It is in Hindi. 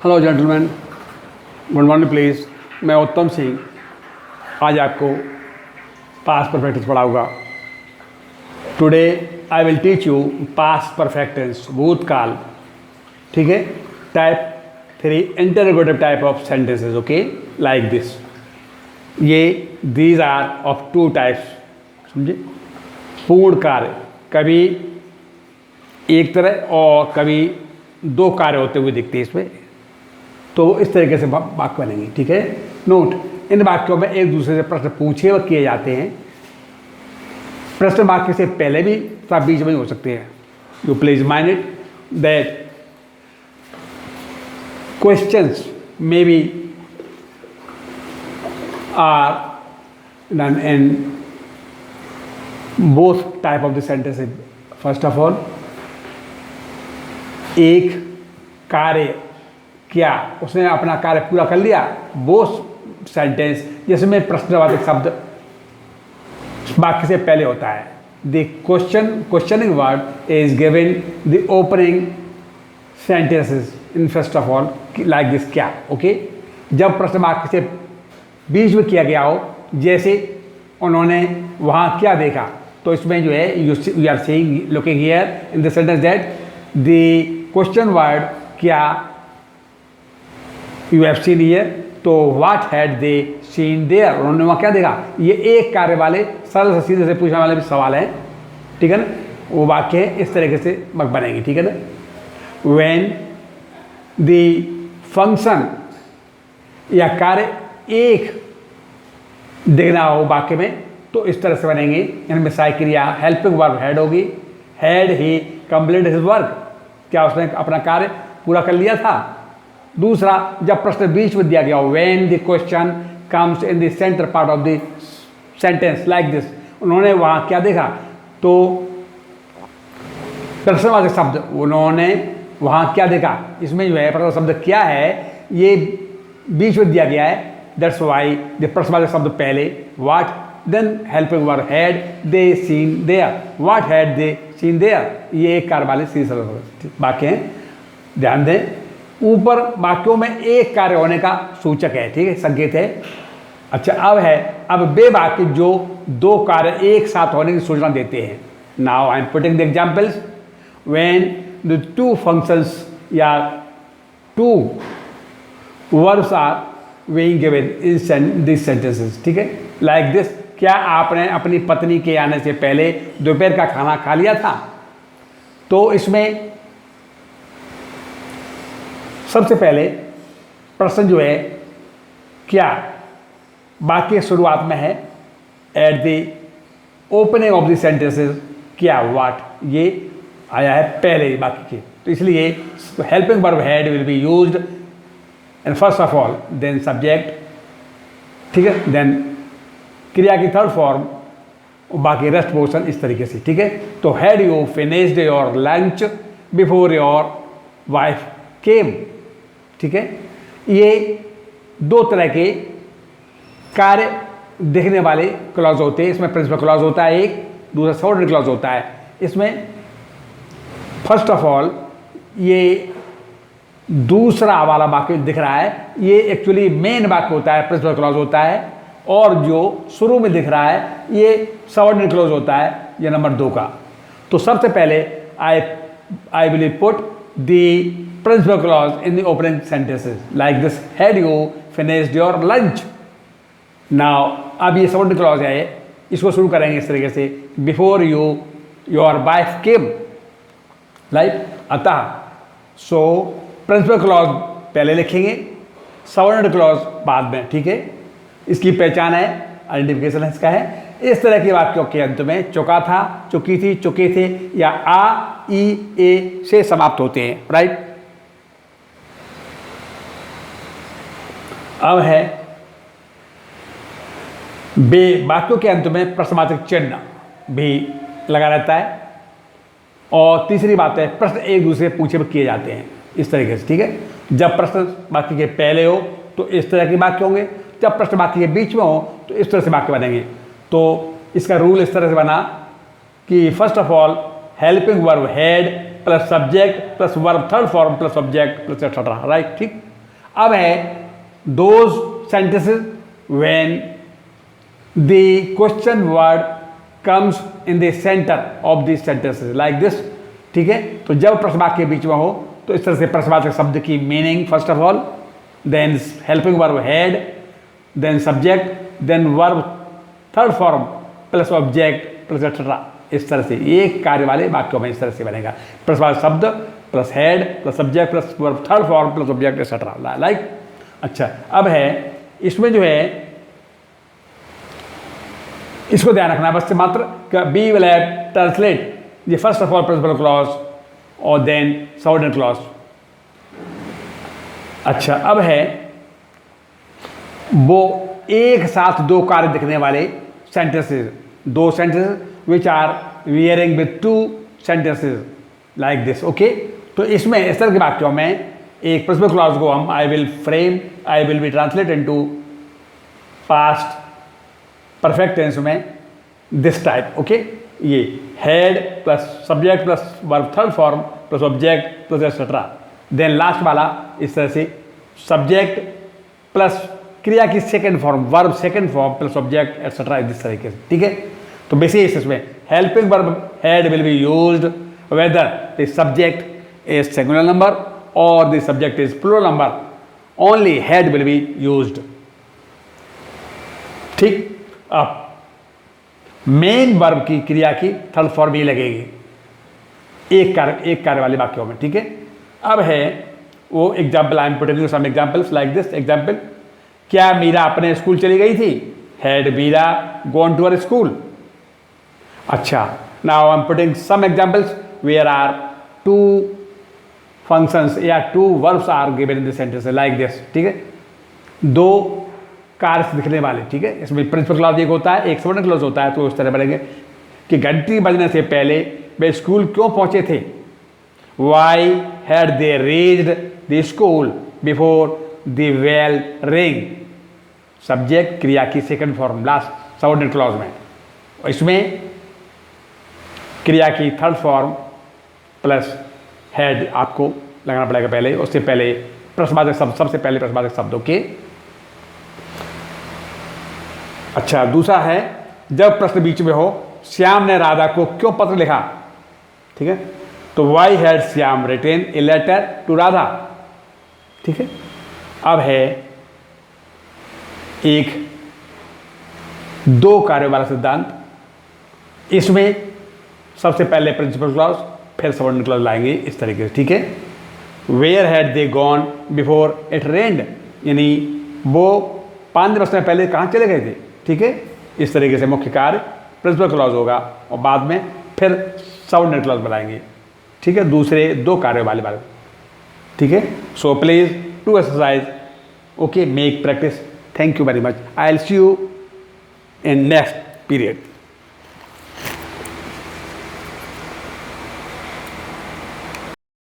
Hello gentleman, good morning please. मैं उत्तम सिंह आज आपको पास्ट परफेक्ट टेंस पढ़ाऊंगा। Today I will teach you past perfect tense, भूतकाल। ठीक है, type 3 interrogative type of sentences. Okay, like this. ये दीज आर ऑफ 2 टाइप्स, समझे। पूर्ण कार्य, कभी एक तरह और कभी 2 कार्य होते हुए दिखते हैं इसमें। तो इस तरीके से वाक्य बनेंगे। ठीक है, नोट, इन वाक्यों में एक दूसरे से प्रश्न पूछे और किए जाते हैं। प्रश्न वाक्य से पहले भी तथा बीच में ही हो सकते हैं। You please mind it that questions may be are done in both type of the sentence. First of all, एक कार्य, क्या उसने अपना कार्य पूरा कर लिया, वो सेंटेंस जिसमें प्रश्नवाचक शब्द वाक्य से पहले होता है। The questioning word is given the opening sentences in first of all, like this, क्या। ओके, जब प्रश्न वाक्य से बीच में किया गया हो, जैसे उन्होंने वहाँ क्या देखा, तो इसमें जो है you are saying, looking here in the sentence that the question word क्या यू हैव सीन हियर, तो what had they seen there, उन्होंने वहाँ क्या देखा। ये एक कार्य वाले सरल से सीधे से पूछने वाले भी सवाल हैं। ठीक है ना, वो वाक्य इस तरीके से बनेंगे। ठीक है ना, व्हेन द फंक्शन या कार्य एक देखना हो वाक्य में, तो इस तरह से बनेंगे। इनमें सहायक क्रिया हेल्पिंग वर्ब हैड होगी। Had he completed his work, क्या उसने अपना कार्य पूरा कर लिया था। दूसरा, जब प्रश्न बीच में दिया गया हो, when the question comes in the centre part of the sentence, like this, उन्होंने वहाँ क्या देखा, तो प्रश्नवाचक शब्द उन्होंने वहाँ क्या देखा, इसमें जो है प्रश्नवाचक शब्द क्या है, ये बीच में दिया गया है। दैट्स व्हाई द प्रश्नवाचक शब्द पहले, what, then helping verb had they seen there, what had they seen there. ये एक कार्य वाले सीधे वाक्य हैं, ध्यान दें। ऊपर वाक्यों में एक कार्य होने का सूचक है, ठीक है, संकेत है। अच्छा, अब वे वाक्य जो 2 कार्य एक साथ होने की सूचना देते हैं। Now I am putting the examples. When the 2 functions या 2 verbs are being given in this sentences. ठीक है, लाइक दिस, क्या आपने अपनी पत्नी के आने से पहले दोपहर का खाना खा लिया था। तो इसमें सबसे पहले प्रश्न जो है, क्या, वाक्य शुरुआत में है, at the opening of the sentences, क्या, व्हाट, ये आया है पहले वाक्य के, तो इसलिए helping verb had will be used and first of all, then subject. ठीक है, देन क्रिया की थर्ड फॉर्म, बाकी रेस्ट पोर्शन इस तरीके से। ठीक है, तो had you finished your lunch before your wife came. ठीक है, ये 2 तरह के कार्य देखने वाले क्लॉज होते हैं। इसमें प्रिंसिपल क्लॉज होता है एक, दूसरा सबऑर्डिनेट क्लॉज होता है। इसमें फर्स्ट ऑफ ऑल ये दूसरा वाला वाक्य दिख रहा है, ये एक्चुअली मेन वाक्य होता है, प्रिंसिपल क्लॉज होता है। और जो शुरू में दिख रहा है, ये सबऑर्डिनेट क्लॉज होता है, ये नंबर 2 का। तो सबसे पहले I will put the principal clause in the opening sentences, like this, had you finished your lunch. Now, अब ये subordinate clause है, इसको शुरू करेंगे इस तरीके से, before your wife came, right? अतः, so principal clause पहले लिखेंगे, subordinate clause बाद में। ठीक है, इसकी पहचान है, आइडेंटिफिकेशन इसका है। इस तरह के वाक्यों के अंत में चुका था, चुकी थी, चुके थे या आ, ई, ए से समाप्त होते हैं, राइट। अब है बे, वाक्यों के अंत में प्रश्नवाचक चिन्ह भी लगा रहता है। और तीसरी बात है, प्रश्न एक दूसरे पूछे में किए जाते हैं इस तरीके से। ठीक है, जब प्रश्न वाक्य के पहले हो तो इस तरह के वाक्य होंगे, जब प्रश्न वाक्य के बीच में हो तो इस तरह से वाक्य बनेंगे। तो इसका रूल इस तरह से बना कि first of all helping verb had plus subject plus verb third form plus subject plus etcetera, right. ठीक, अब है those sentences when the question word comes in the centre of this sentences like this, ठीक है। तो जब प्रश्नवाक्य के बीच में हो तो इस तरह से प्रश्नवाचक शब्द की meaning first of all, then helping verb had, then subject, then verb third form plus object plus etcetera. इस तरह से एक कार्य वाले वाक्यों में इस तरह से बनेगा, प्रश्नवाचक शब्द plus head plus subject plus verb third form plus object etcetera like. अच्छा, अब है इसमें जो है इसको ध्यान रखना बस से मात्र, we will translate the first of all principal clause और देन सबऑर्डिनेट क्लॉज। अच्छा, अब है वो एक साथ दो कार्य दिखने वाले सेंटेंसेस, दो sentences which are wearing with two sentences like this, okay. तो इसमें इस तरह के वाक्यों में एक प्रिंसिपल क्लॉज को हम I will be translate into past perfect tense में दिस टाइप, ओके। ये had plus subject plus verb third form plus object plus etcetera, then last वाला इस तरह से सब्जेक्ट प्लस क्रिया की second form verb second form plus object etcetera इस तरीके से, ठीक है। तो बेसिक इसमें helping verb had will be used whether the subject is singular number और the subject is plural number, only had will be used, ठीक। अब मेन वर्ब की क्रिया की थर्ड फॉर्म ही लगेगी एक कार्य वाले वाक्यों में, ठीक है। अब है वो example, I am putting some examples like this example. क्या मीरा अपने स्कूल चली गई थी? Had Meera gone to her school? अच्छा, now I am putting some examples where are two functions या two verbs are given in this sentence like this, ठीक है। दो कार्य दिखने वाले, ठीक है। इसमें प्रिंसिपल क्लॉज एक होता है, एक सबऑर्डिनेट क्लॉज होता है। तो इस तरह बनेंगे कि घंटी बजने से पहले वे स्कूल क्यों पहुंचे थे? Why had they reached the school before the bell ring? Subject क्रिया की second form last subordinate clause में, इसमें क्रिया की थर्ड फॉर्म प्लस हेड आपको लगाना पड़ेगा पहले, उससे पहले प्रश्नवाचक शब्द, सबसे पहले प्रश्नवाचक शब्दों के। अच्छा, दूसरा है जब प्रश्न बीच में हो, श्याम ने राधा को क्यों पत्र लिखा? ठीक है, तो why had Shyam written a letter to Radha, ठीक है। अब है एक दो कार्य वाला सिद्धांत, इसमें सबसे पहले प्रिंसिपल क्लॉज फिर सबऑर्डिनेट क्लॉज लाएंगे इस तरीके से, ठीक है। Where had they gone before it rained, यानी वो 5 दिन उसने पहले कहाँ चले गए थे, ठीक है। इस तरीके से मुख्य कार्य प्रिंसिपल क्लॉज होगा और बाद में फिर सबऑर्डिनेट क्लॉज बनाएंगे, ठीक है, दूसरे दो कार्यों वाले, ठीक है। So please to exercise, okay, make practice. Thank you very much. I will see you in next period.